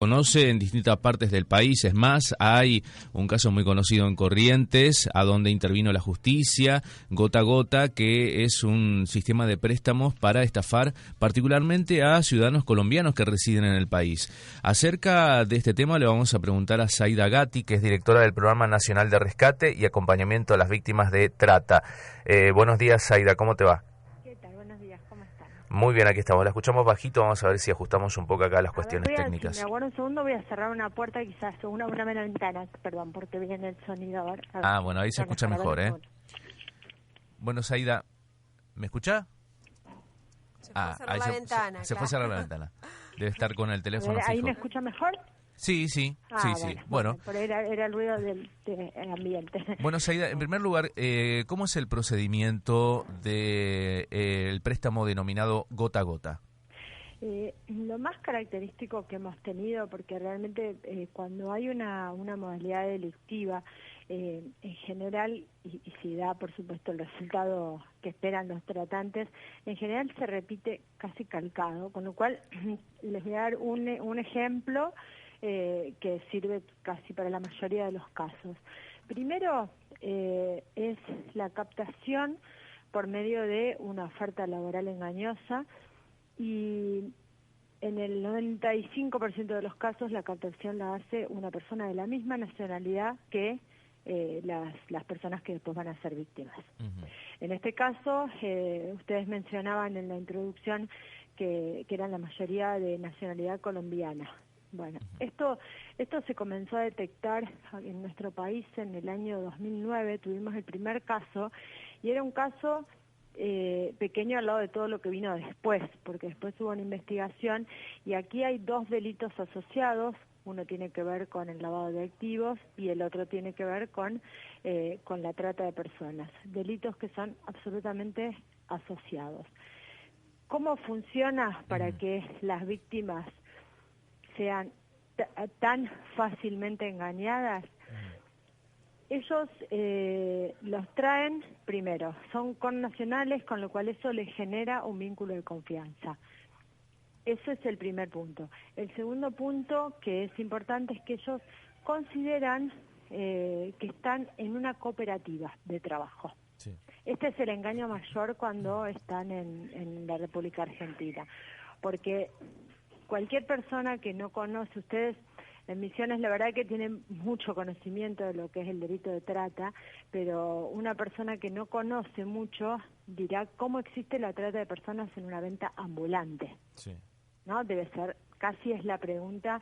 Conoce en distintas partes del país. Es más, hay un caso muy conocido en Corrientes, a donde intervino la justicia, Gota a Gota, que es un sistema de préstamos para estafar particularmente a ciudadanos colombianos que residen en el país. Acerca de este tema le vamos a preguntar a Zaida Gatti, que es directora del Programa Nacional de Rescate y Acompañamiento a las Víctimas de Trata. Buenos días, Zaida, ¿cómo te va? ¿Qué tal? Buenos días, ¿cómo están? Muy bien, aquí estamos. La escuchamos bajito, vamos a ver si ajustamos un poco acá las A ver, cuestiones técnicas. si me aguardo un segundo, voy a cerrar una puerta, quizás una ventana, perdón, porque viene el sonido. A ver, bueno, ahí se escucha mejor, ¿eh? Bueno, Zaida, ¿me escucha? Se fue a cerrar la ventana. Se fue a cerrar la ventana. Debe estar con el teléfono ¿Ahí fijo. me escucha mejor? Sí. Bueno. Pero era el ruido del ambiente. Bueno, Zaida, en primer lugar, ¿cómo es el procedimiento del préstamo denominado Gota a Gota? Lo más característico que hemos tenido, porque realmente cuando hay una modalidad delictiva, en general, y si da por supuesto el resultado que esperan los tratantes, en general se repite casi calcado, con lo cual les voy a dar un ejemplo que sirve casi para la mayoría de los casos. Primero es la captación por medio de una oferta laboral engañosa, y en el 95% de los casos la captación la hace una persona de la misma nacionalidad que las personas que después van a ser víctimas. Uh-huh. En este caso, ustedes mencionaban en la introducción que eran la mayoría de nacionalidad colombiana. Bueno, esto se comenzó a detectar en nuestro país en el año 2009, tuvimos el primer caso, y era un caso pequeño al lado de todo lo que vino después, porque después hubo una investigación, y aquí hay dos delitos asociados. Uno tiene que ver con el lavado de activos y el otro tiene que ver con la trata de personas, delitos que son absolutamente asociados. ¿Cómo funciona para que las víctimas sean tan fácilmente engañadas? Ellos los traen, primero, son connacionales, con lo cual eso les genera un vínculo de confianza. Ese es el primer punto. El segundo punto, que es importante, es que ellos consideran que están en una cooperativa de trabajo. Sí. Este es el engaño mayor cuando están en la República Argentina, porque cualquier persona que no conoce, ustedes en Misiones la verdad que tienen mucho conocimiento de lo que es el delito de trata, pero una persona que no conoce mucho dirá cómo existe la trata de personas en una venta ambulante. Sí. ¿No? Debe ser, casi es la pregunta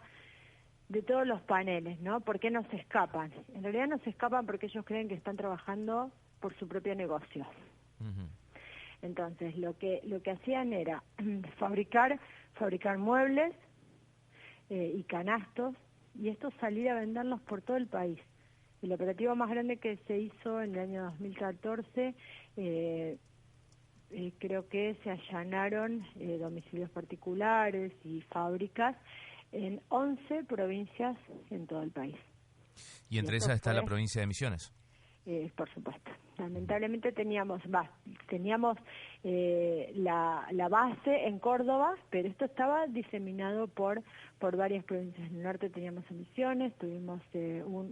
de todos los paneles, ¿no? ¿Por qué no se escapan? En realidad no se escapan porque ellos creen que están trabajando por su propio negocio. Uh-huh. Entonces, lo que hacían era fabricar muebles y canastos, y esto salir a venderlos por todo el país. El operativo más grande que se hizo en el año 2014, creo que se allanaron domicilios particulares y fábricas en 11 provincias en todo el país. ¿Y entre esas está la provincia de Misiones? Por supuesto. Lamentablemente teníamos la base en Córdoba, pero esto estaba diseminado por varias provincias. En el norte teníamos en Misiones, tuvimos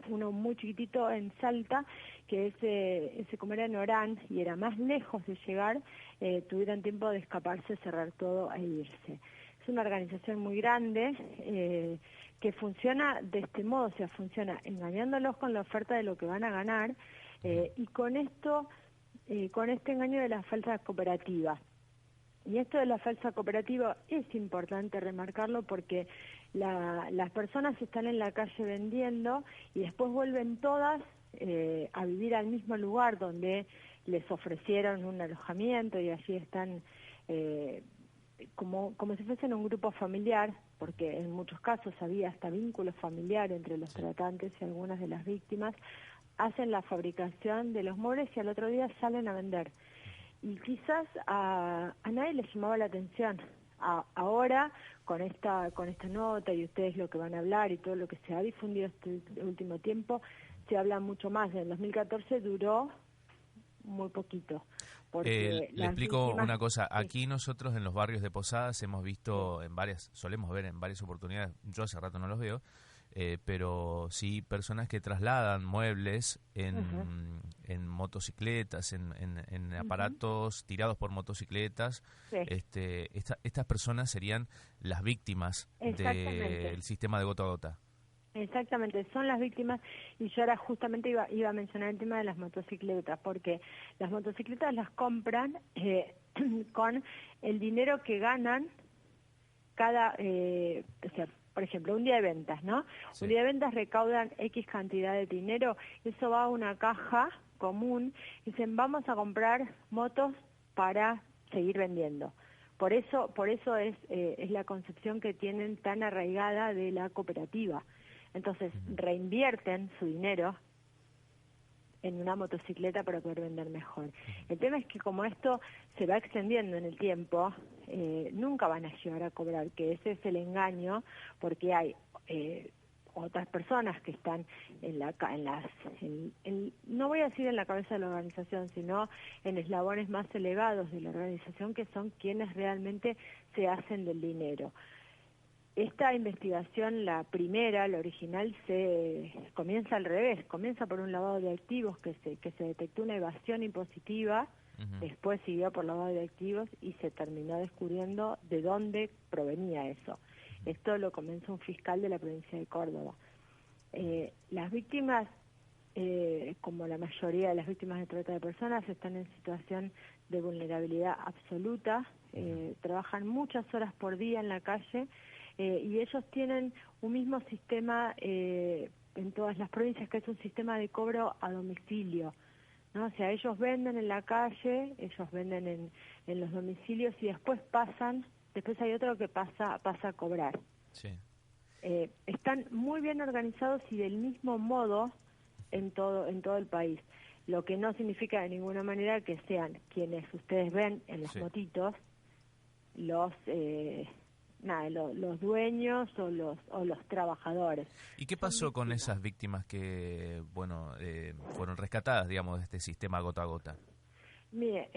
uno muy chiquitito en Salta, que ese como era en Orán y era más lejos de llegar, tuvieron tiempo de escaparse, cerrar todo e irse. Es una organización muy grande que funciona de este modo, o sea, funciona engañándolos con la oferta de lo que van a ganar, y con este engaño de la falsa cooperativa. Y esto de la falsa cooperativa es importante remarcarlo porque las personas están en la calle vendiendo y después vuelven todas a vivir al mismo lugar donde les ofrecieron un alojamiento, y allí están como si fuesen un grupo familiar, porque en muchos casos había hasta vínculo familiar entre los tratantes y algunas de las víctimas. Hacen la fabricación de los muebles y al otro día salen a vender. Y quizás a nadie les llamaba la atención. Ahora, con esta nota y ustedes lo que van a hablar y todo lo que se ha difundido este último tiempo, se habla mucho más. En el 2014 duró muy poquito, Le explico una cosa. Aquí nosotros en los barrios de Posadas hemos visto solemos ver en varias oportunidades, yo hace rato no los veo, pero sí personas que trasladan muebles en motocicletas, en aparatos tirados por motocicletas. Sí. Estas personas serían las víctimas del sistema de gota a gota. Exactamente, son las víctimas, y yo ahora justamente iba a mencionar el tema de las motocicletas, porque las motocicletas las compran con el dinero que ganan cada, o sea, por ejemplo, un día de ventas, ¿no? Sí. Un día de ventas recaudan X cantidad de dinero, eso va a una caja común, y dicen, vamos a comprar motos para seguir vendiendo. Por eso es la concepción que tienen tan arraigada de la cooperativa. Entonces, reinvierten su dinero en una motocicleta para poder vender mejor. El tema es que como esto se va extendiendo en el tiempo, nunca van a llegar a cobrar, que ese es el engaño, porque hay otras personas que están no voy a decir en la cabeza de la organización, sino en eslabones más elevados de la organización, que son quienes realmente se hacen del dinero. Esta investigación, la primera, la original, se comienza al revés, comienza por un lavado de activos que se detectó una evasión impositiva, después siguió por lavado de activos y se terminó descubriendo de dónde provenía eso. Esto lo comenzó un fiscal de la provincia de Córdoba. Las víctimas, como la mayoría de las víctimas de trata de personas, están en situación de vulnerabilidad absoluta, trabajan muchas horas por día en la calle, y ellos tienen un mismo sistema en todas las provincias, que es un sistema de cobro a domicilio, ¿no? O sea, ellos venden en la calle, ellos venden en los domicilios, y después hay otro que pasa a cobrar. Sí. Están muy bien organizados y del mismo modo en todo el país, lo que no significa de ninguna manera que sean quienes ustedes ven en las motitos los dueños o los trabajadores. ¿Y qué pasó con esas víctimas que, fueron rescatadas, digamos, de este sistema gota a gota? Mire,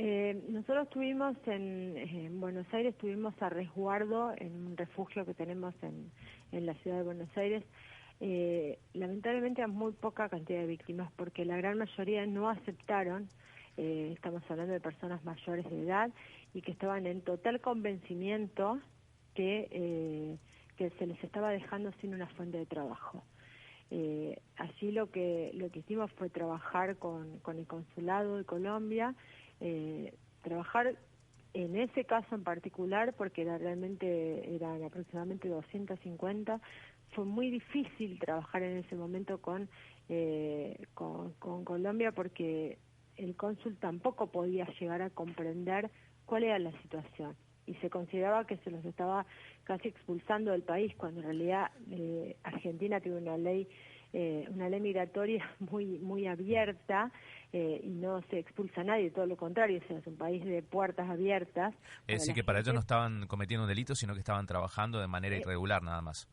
nosotros estuvimos en Buenos Aires, estuvimos a resguardo en un refugio que tenemos en la ciudad de Buenos Aires. Lamentablemente a muy poca cantidad de víctimas, porque la gran mayoría no aceptaron. Estamos hablando de personas mayores de edad y que estaban en total convencimiento que se les estaba dejando sin una fuente de trabajo. Así lo que hicimos fue trabajar con el Consulado de Colombia, trabajar en ese caso en particular, porque eran aproximadamente 250. Fue muy difícil trabajar en ese momento con Colombia, porque el cónsul tampoco podía llegar a comprender cuál era la situación, y se consideraba que se los estaba casi expulsando del país, cuando en realidad Argentina tiene una ley migratoria muy abierta, y no se expulsa a nadie, todo lo contrario, o sea, es un país de puertas abiertas. Es decir, que para ellos no estaban cometiendo un delito, sino que estaban trabajando de manera irregular nada más.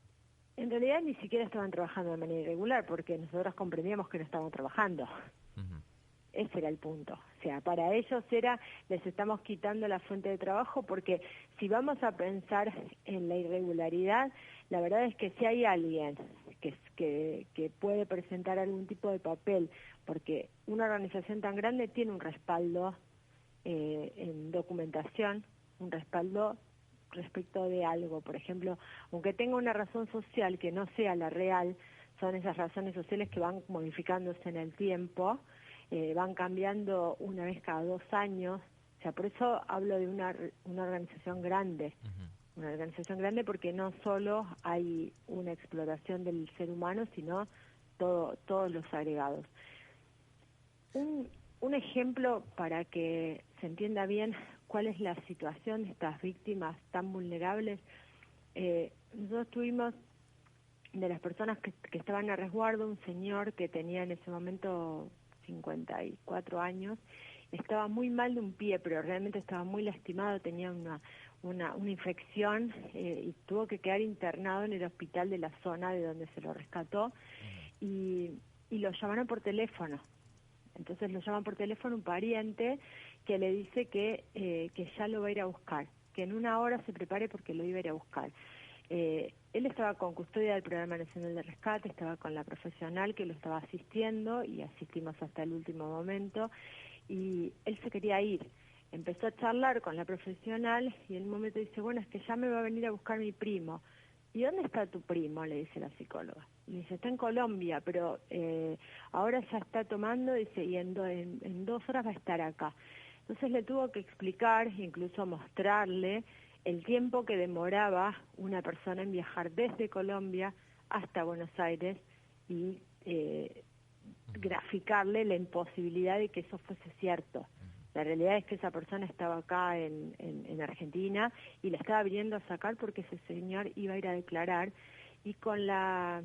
En realidad ni siquiera estaban trabajando de manera irregular, porque nosotros comprendíamos que no estaban trabajando. Ese era el punto. O sea, para ellos les estamos quitando la fuente de trabajo, porque si vamos a pensar en la irregularidad, la verdad es que si hay alguien que puede presentar algún tipo de papel, porque una organización tan grande tiene un respaldo en documentación, un respaldo respecto de algo, por ejemplo, aunque tenga una razón social que no sea la real, son esas razones sociales que van modificándose en el tiempo, van cambiando una vez cada 2 años. O sea, por eso hablo de una organización grande. Una organización grande, porque no solo hay una explotación del ser humano, sino todos los agregados. Un ejemplo para que se entienda bien cuál es la situación de estas víctimas tan vulnerables. Nosotros tuvimos, de las personas que estaban a resguardo, un señor que tenía en ese momento 54 años, estaba muy mal de un pie, pero realmente estaba muy lastimado, tenía una infección, y tuvo que quedar internado en el hospital de la zona de donde se lo rescató, y lo llamaron por teléfono. Entonces lo llama por teléfono un pariente que le dice que ya lo va a ir a buscar, que en 1 hora se prepare porque lo iba a ir a buscar. Él estaba con custodia del Programa Nacional de Rescate, estaba con la profesional que lo estaba asistiendo y asistimos hasta el último momento, y él se quería ir. Empezó a charlar con la profesional y en un momento dice, bueno, es que ya me va a venir a buscar mi primo. ¿Y dónde está tu primo?, le dice la psicóloga. Le dice, está en Colombia, pero ahora ya está tomando, dice, y en 2 horas va a estar acá. Entonces le tuvo que explicar, incluso mostrarle el tiempo que demoraba una persona en viajar desde Colombia hasta Buenos Aires y graficarle la imposibilidad de que eso fuese cierto. La realidad es que esa persona estaba acá en Argentina y la estaba viniendo a sacar porque ese señor iba a ir a declarar, y con la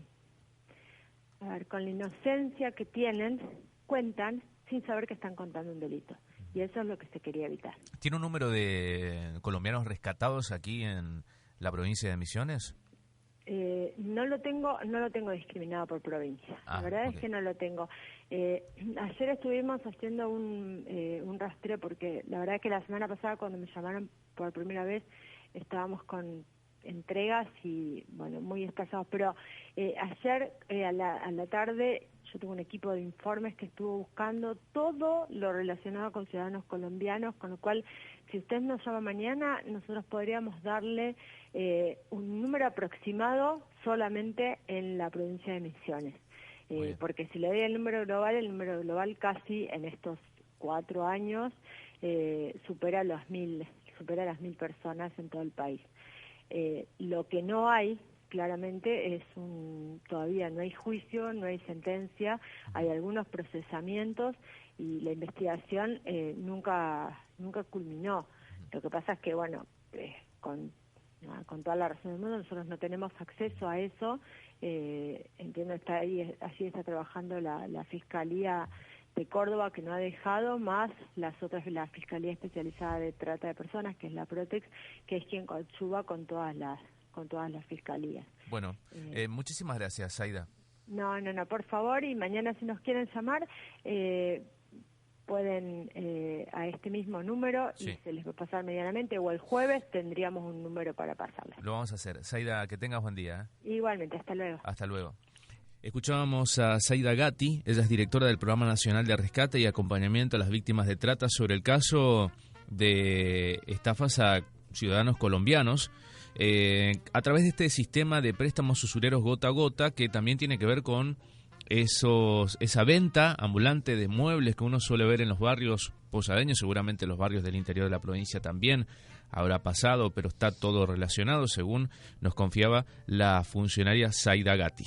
inocencia que tienen, cuentan sin saber que están contando un delito. Y eso es lo que se quería evitar. ¿Tiene un número de colombianos rescatados aquí en la provincia de Misiones? No lo tengo discriminado por provincia. La verdad es que no lo tengo. Ayer estuvimos haciendo un rastreo porque la verdad es que la semana pasada cuando me llamaron por primera vez estábamos con entregas y bueno, muy escasos, pero ayer a la tarde yo tuve un equipo de informes que estuvo buscando todo lo relacionado con ciudadanos colombianos, con lo cual si usted nos llama mañana nosotros podríamos darle un número aproximado solamente en la provincia de Misiones, porque si le doy el número global casi en estos 4 años supera las 1.000 personas en todo el país. Lo que no hay claramente es todavía no hay juicio, no hay sentencia, hay algunos procesamientos y la investigación nunca culminó. Lo que pasa es que, bueno, con toda la razón del mundo, nosotros no tenemos acceso a eso. Entiendo que allí está trabajando la Fiscalía de Córdoba, que no ha dejado, más la Fiscalía Especializada de Trata de Personas, que es la Protex, que es quien coadyuva con todas las fiscalías. Bueno, muchísimas gracias, Zaida. No, por favor, y mañana si nos quieren llamar, pueden a este mismo número y se les va a pasar medianamente, o el jueves tendríamos un número para pasarles. Lo vamos a hacer. Zaida, que tengas buen día. Igualmente, hasta luego. Hasta luego. Escuchábamos a Zaida Gatti, ella es directora del Programa Nacional de Rescate y Acompañamiento a las Víctimas de Trata, sobre el caso de estafas a ciudadanos colombianos a través de este sistema de préstamos usureros gota a gota, que también tiene que ver con esa venta ambulante de muebles que uno suele ver en los barrios posadeños, seguramente en los barrios del interior de la provincia también habrá pasado, pero está todo relacionado, según nos confiaba la funcionaria Zaida Gatti.